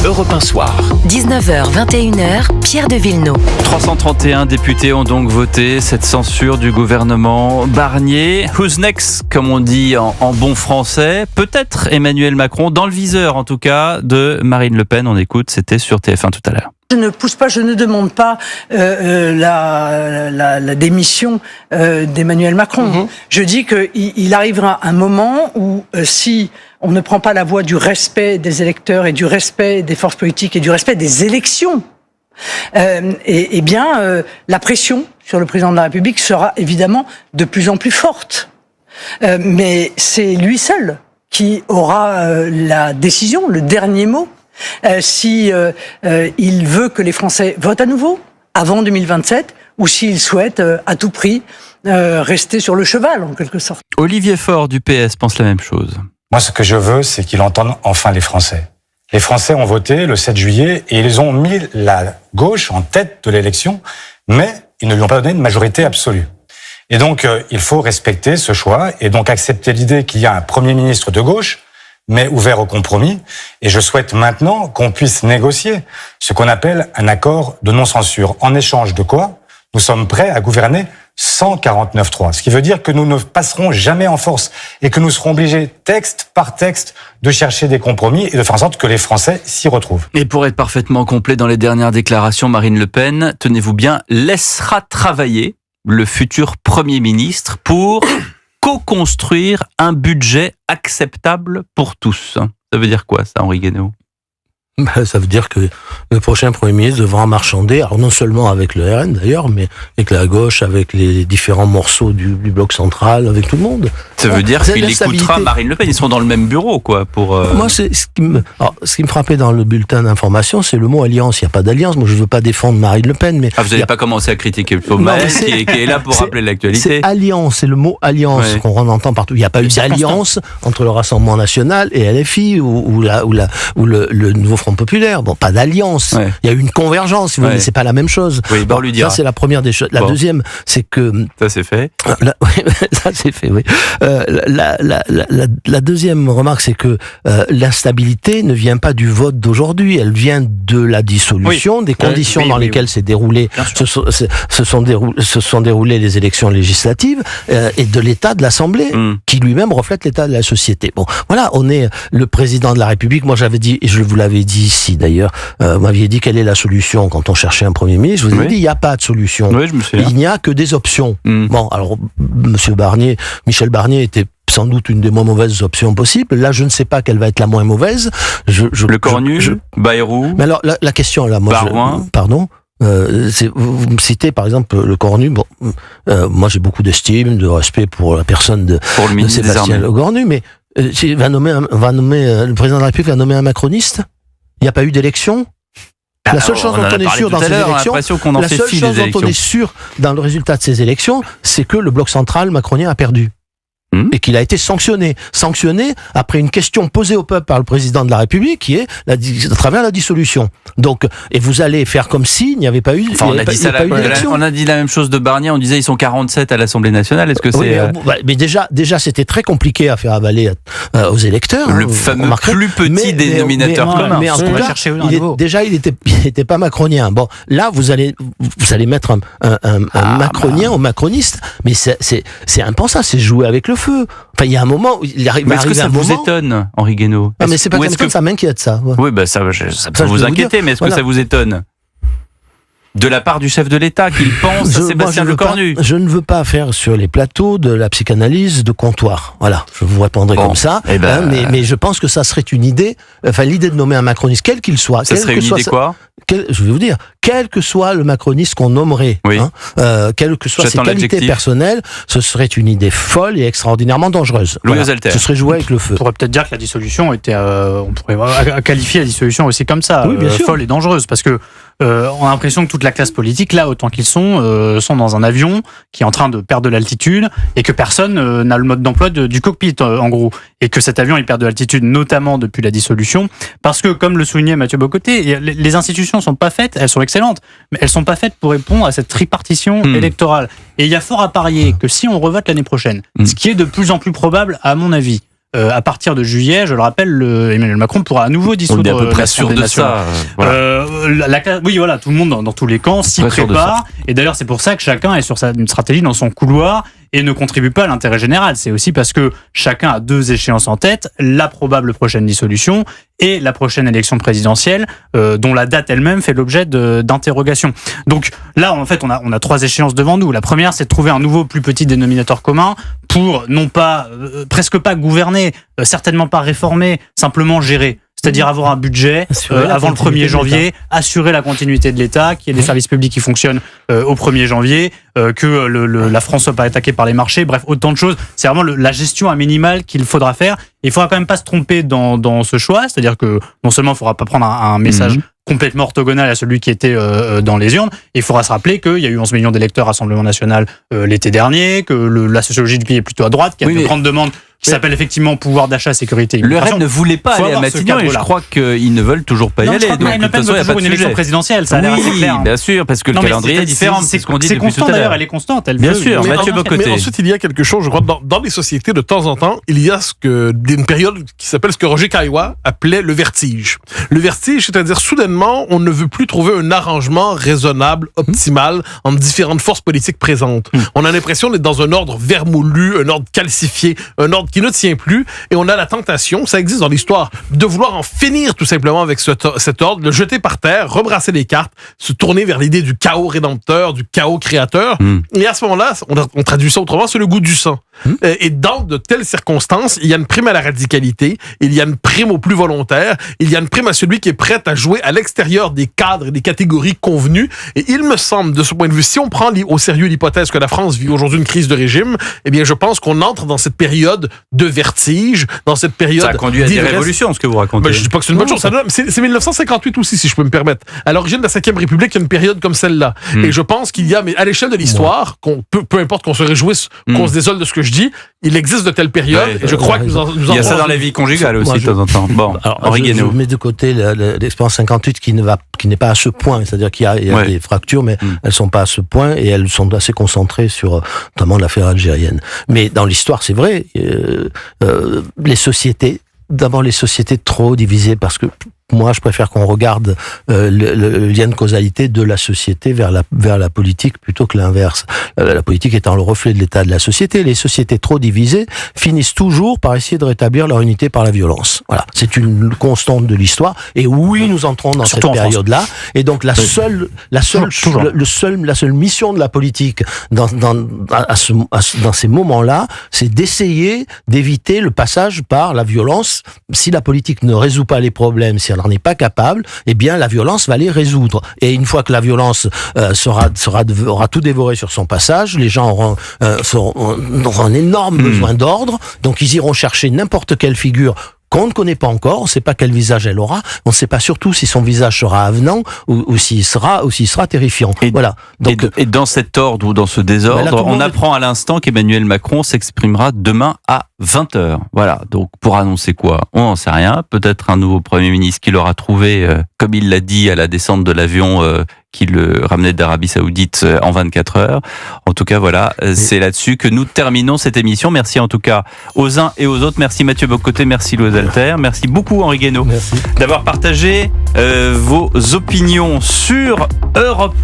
Europe 1 Soir. 19h, 21h, Pierre de Villeneuve. 331 députés ont donc voté cette censure du gouvernement Barnier. Who's next, comme on dit en bon français. Peut-être Emmanuel Macron, dans le viseur en tout cas, de Marine Le Pen. On écoute, c'était sur TF1 tout à l'heure. Je ne pousse pas, je ne demande pas la démission d'Emmanuel Macron. Je dis qu'il arrivera un moment où si on ne prend pas la voie du respect des électeurs et du respect des forces politiques et du respect des élections, la pression sur le président de la République sera évidemment de plus en plus forte. Mais c'est lui seul qui aura la décision, le dernier mot. Il veut que les Français votent à nouveau avant 2027 ou s'il souhaite à tout prix rester sur le cheval en quelque sorte. Olivier Faure du PS pense la même chose. Moi, ce que je veux, c'est qu'il entende enfin les Français. Les Français ont voté le 7 juillet et ils ont mis la gauche en tête de l'élection, mais ils ne lui ont pas donné une majorité absolue. Et donc, il faut respecter ce choix et donc accepter l'idée qu'il y a un Premier ministre de gauche, mais ouvert au compromis. Et je souhaite maintenant qu'on puisse négocier ce qu'on appelle un accord de non-censure. En échange de quoi nous sommes prêts à gouverner sans 49.3. Ce qui veut dire que nous ne passerons jamais en force et que nous serons obligés, texte par texte, de chercher des compromis et de faire en sorte que les Français s'y retrouvent. Et pour être parfaitement complet dans les dernières déclarations, Marine Le Pen, tenez-vous bien, laissera travailler le futur Premier ministre pour co-construire un budget acceptable pour tous. Ça veut dire quoi, ça, Henri Guénaud ? Ça veut dire que le prochain Premier ministre devra marchander, alors non seulement avec le RN d'ailleurs, mais avec la gauche, avec les différents morceaux du bloc central, avec tout le monde. Ça veut dire qu'il écoutera Marine Le Pen, ils seront dans le même bureau, quoi, pour... Moi, ce qui me frappait dans le bulletin d'information, c'est le mot alliance. Il n'y a pas d'alliance. Moi, je ne veux pas défendre Marine Le Pen, mais... vous n'allez pas commencer à critiquer le Maël, qui est là pour rappeler l'actualité. C'est alliance, c'est le mot alliance qu'on entend partout. Il n'y a pas eu d'alliance entre le Rassemblement National et LFI ou le Nouveau Front Populaire. Bon, pas d'alliance. Ouais. Il y a eu une convergence, mais c'est pas la même chose. Oui, on lui dira. Ça, c'est la première des choses. La deuxième, c'est que... Ça, c'est fait. Ça, c'est fait, oui. La deuxième remarque, c'est que l'instabilité ne vient pas du vote d'aujourd'hui. Elle vient de la dissolution, des conditions dans lesquelles se sont déroulées les élections législatives et de l'état de l'Assemblée, qui lui-même reflète l'état de la société. Bon, voilà, on est le président de la République. Moi, j'avais dit, et je vous l'avais dit ici d'ailleurs, vous m'aviez dit quelle est la solution quand on cherchait un Premier ministre. Je vous ai dit, il n'y a pas de solution. Oui, je me souviens. Il n'y a que des options. Bon, alors, Michel Barnier était sans doute une des moins mauvaises options possibles. Là, je ne sais pas quelle va être la moins mauvaise. Le Cornu, Bayrou. Mais alors, la question là, moi, pardon. Vous me citez par exemple le Cornu. Bon, moi j'ai beaucoup d'estime, de respect pour la personne de Sébastien Le Cornu, mais le président de la République va nommer un macroniste. Il n'y a pas eu d'élection. La seule chose dont on est sûr dans ces élections, la seule chose dont on est sûr dans le résultat de ces élections, c'est que le bloc central macronien a perdu. Et qu'il a été sanctionné après une question posée au peuple par le président de la République, qui est à travers la dissolution. Donc, et vous allez faire comme s'il n'y avait pas eu, d'élection. On a dit la même chose de Barnier. On disait ils sont 47 à l'Assemblée nationale. Est-ce que c'est mais déjà c'était très compliqué à faire avaler aux électeurs. Le fameux plus petit dénominateur commun. Mais en tout cas, il était pas macronien. Bon, là vous allez mettre un macronien ou macroniste, mais c'est impensable. C'est jouer avec le feu. Enfin, il y a un moment où il arrive. Mais est-ce que ça vous étonne, Henri Guénaud? Mais c'est pas comme ça m'inquiète, ça. Ouais. Oui, ça peut vous inquiéter, mais est-ce que ça vous étonne? De la part du chef de l'État, qu'il pense à Sébastien Lecornu. Je ne veux pas faire sur les plateaux de la psychanalyse de comptoir. Voilà, je vous répondrai comme ça. Mais je pense que ça serait une idée, l'idée de nommer un macroniste, quel qu'il soit. Ça serait une idée quoi ? Je vais vous dire, quel que soit le macroniste qu'on nommerait, quelles que soient ses qualités personnelles, ce serait une idée folle et extraordinairement dangereuse. Ce serait jouer avec le feu. On pourrait peut-être dire que la dissolution était, on pourrait qualifier la dissolution aussi comme ça, folle et dangereuse, parce que on a l'impression que toute la classe politique, là, autant qu'ils sont dans un avion qui est en train de perdre de l'altitude et que personne n'a le mode d'emploi du cockpit, en gros. Et que cet avion, il perd de l'altitude, notamment depuis la dissolution. Parce que, comme le soulignait Mathieu Bocoté, les institutions sont pas faites, elles sont excellentes, mais elles sont pas faites pour répondre à cette tripartition électorale. Et il y a fort à parier que si on revote l'année prochaine, ce qui est de plus en plus probable, à mon avis, à partir de juillet, je le rappelle, Emmanuel Macron pourra à nouveau dissoudre à peu près sûr de ça. Oui, voilà, tout le monde dans tous les camps s'y prépare. Et d'ailleurs, c'est pour ça que chacun est sur une stratégie dans son couloir et ne contribue pas à l'intérêt général. C'est aussi parce que chacun a 2 échéances en tête, la probable prochaine dissolution et la prochaine élection présidentielle, dont la date elle-même fait l'objet d'interrogations. Donc là, en fait, on a 3 échéances devant nous. La première, c'est de trouver un nouveau plus petit dénominateur commun pour non pas, presque pas gouverner, certainement pas réformer, simplement gérer. C'est-à-dire avoir un budget avant le 1er janvier, assurer la continuité de l'État, qu'il y ait des services publics qui fonctionnent au 1er janvier, que la France soit pas attaquée par les marchés, bref, autant de choses. C'est vraiment la gestion à minimale qu'il faudra faire. Et il faudra quand même pas se tromper dans ce choix, c'est-à-dire que non seulement il faudra pas prendre un message complètement orthogonal à celui qui était dans les urnes, et il faudra se rappeler qu'il y a eu 11 millions d'électeurs Rassemblement National l'été dernier, que la sociologie du pays est plutôt à droite, qu'il y a de grandes demandes qui s'appelle effectivement pouvoir d'achat, sécurité, immigration. Le RN ne voulait pas aller à Matignon et je crois qu'ils ne veulent toujours pas y aller. Je crois que Marine Le Pen veut toujours une élection présidentielle, ça a l'air assez clair. Bien sûr, parce que le calendrier est différent. C'est ce qu'on dit depuis tout à l'heure. D'ailleurs, elle est constante. Bien sûr, Mathieu Bocoté. Mais ensuite, il y a quelque chose, je crois, dans les sociétés, de temps en temps, il y a une période qui s'appelle ce que Roger Caillois appelait le vertige. Le vertige, c'est-à-dire soudainement, on ne veut plus trouver un arrangement raisonnable, optimal, entre différentes forces politiques présentes. On a l'impression d'être dans un ordre vermoulu, un ordre calcifié, un ordre qui ne tient plus. Et on a la tentation, ça existe dans l'histoire, de vouloir en finir tout simplement avec cet ordre, le jeter par terre, rebrasser les cartes, se tourner vers l'idée du chaos rédempteur, du chaos créateur. Et à ce moment-là, on traduit ça autrement, c'est le goût du sang. Et dans de telles circonstances, il y a une prime à la radicalité, il y a une prime au plus volontaire, il y a une prime à celui qui est prêt à jouer à l'extérieur des cadres et des catégories convenues. Et il me semble, de ce point de vue, si on prend au sérieux l'hypothèse que la France vit aujourd'hui une crise de régime, eh bien, je pense qu'on entre dans cette période de vertige, dans cette période... Ça a conduit à des révolutions, ce que vous racontez. Ben, je dis pas que c'est une bonne chose. C'est 1958 aussi, si je peux me permettre. À l'origine de la 5e République, il y a une période comme celle-là. Et je pense qu'il y a, mais à l'échelle de l'histoire, peu importe qu'on se réjouisse, qu'on se désole de ce que je dis, il existe de telles périodes, et je crois que nous en il y a ça dans la vie conjugale aussi, de temps en temps. Bon, je mets de côté l'expérience 58 qui n'est pas à ce point, c'est-à-dire qu'il y a des fractures, mais elles sont pas à ce point, et elles sont assez concentrées sur notamment l'affaire algérienne. Mais dans l'histoire, c'est vrai, les sociétés trop divisées, parce que moi, je préfère qu'on regarde le lien de causalité de la société vers la politique plutôt que l'inverse. La politique étant le reflet de l'état de la société. Les sociétés trop divisées finissent toujours par essayer de rétablir leur unité par la violence. Voilà, c'est une constante de l'histoire. Et oui, nous entrons dans cette période-là. Et donc la seule mission de la politique dans ces moments-là, c'est d'essayer d'éviter le passage par la violence. Si la politique ne résout pas les problèmes, si elle n'en est pas capable, eh bien la violence va les résoudre. Et une fois que la violence aura tout dévoré sur son passage, les gens auront un énorme besoin d'ordre, donc ils iront chercher n'importe quelle figure qu'on ne connaît pas encore, on ne sait pas quel visage elle aura, on ne sait pas surtout si son visage sera avenant ou s'il sera terrifiant. Voilà. Donc, et dans cet ordre ou dans ce désordre, on apprend à l'instant qu'Emmanuel Macron s'exprimera demain à 20h. Voilà. Donc pour annoncer quoi? On n'en sait rien. Peut-être un nouveau Premier ministre qu'il aura trouvé, comme il l'a dit à la descente de l'avion qui le ramenait d'Arabie Saoudite en 24 heures. En tout cas, voilà, c'est là-dessus que nous terminons cette émission. Merci en tout cas aux uns et aux autres. Merci Mathieu Bocoté, merci Louis Alter. Merci beaucoup Henri Guénaud d'avoir partagé vos opinions sur Europe 1.